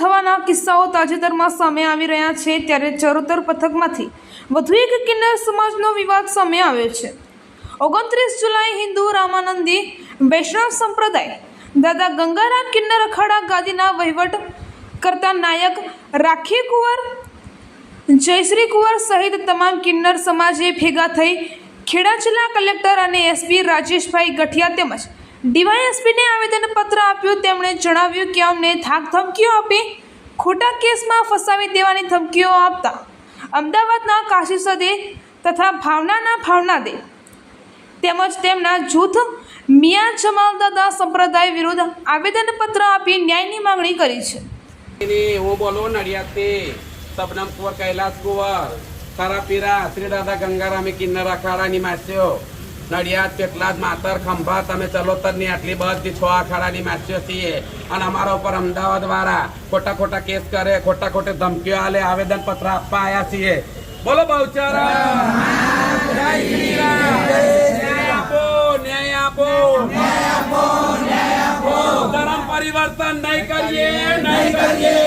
થવાના કિસ્સાઓ તાજેતરમાં સામે આવી રહ્યા છે, ત્યારે ચરોતર પથકમાંથી વધુ એક કિન્નર સમાજનો વિવાદ સામે આવ્યો છે। 29 જુલાઈ હિન્દુ રામાનંદી વૈષ્ણવ સંપ્રદાય દાદા ગંગારામ કિન્નર અખાડા ગાદીના વહીવટ કરતા નાયક રાખી કુંવર, જયશ્રી કુંવર સહિત તમામ કિન્નર સમાજે ભેગા થઈ ખેડા જિલ્લા કલેક્ટર અને એસપી રાજેશભાઈ ગઠિયા તેમજ ડીવાયએસપીને આવેદનપત્ર આપ્યું। તેમણે જણાવ્યું કે અમને થાક ધમકીઓ આપી ખોટા કેસમાં ફસાવી દેવાની ધમકીઓ આપતા અમદાવાદના કાશી સદે તથા ભાવનાના ભાવનાદે તેમજ તેમના જૂથ મિયા જમાલદાદા સંપ્રદાય વિરુદ્ધ આવેદનપત્ર આપી ન્યાયની માંગણી કરી છે। હું બોલો નડિયાદથી સબનમ કુંવર, કૈલાસ કુંવર, ખરા પીરા શ્રી દાદા ગંગારામી કિન્નર અખાડાની માસ્યો નડિયાદ, પેટલાદ, માતર, ખંભાત અમે ચલોતરની આટલી બધી 6 અખાડાની માસ્યો છીએ અને અમારા ઉપર અમદાવાદ વાળા ખોટા ખોટા કેસ કરે, ખોટા ખોટી ધમકીઓ આલે, આવેદન પત્ર આપવા આવ્યા છીએ। બોલો બહુચર, ન્યાય આપો, ધર્મ પરિવર્તન નહીં કરીએ, નહીં કરીએ,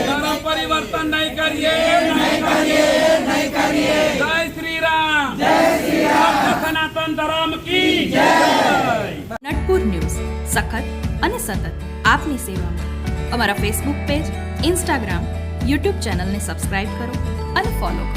ધર્મ પરિવર્તન નહીં કરીએ, નહીં કરીએ, નહીં કરીએ। જય શ્રી રામ, જય શ્રી રામ, સનાતન ધર્મ કી જય। નટપુર ન્યૂઝ સખત અને સતત આપની સેવામાં। અમારા ફેસબુક પેજ, ઇન્સ્ટાગ્રામ, યુટ્યુબ ચેનલને સબસ્ક્રાઇબ કરો અને ફોલો કરો।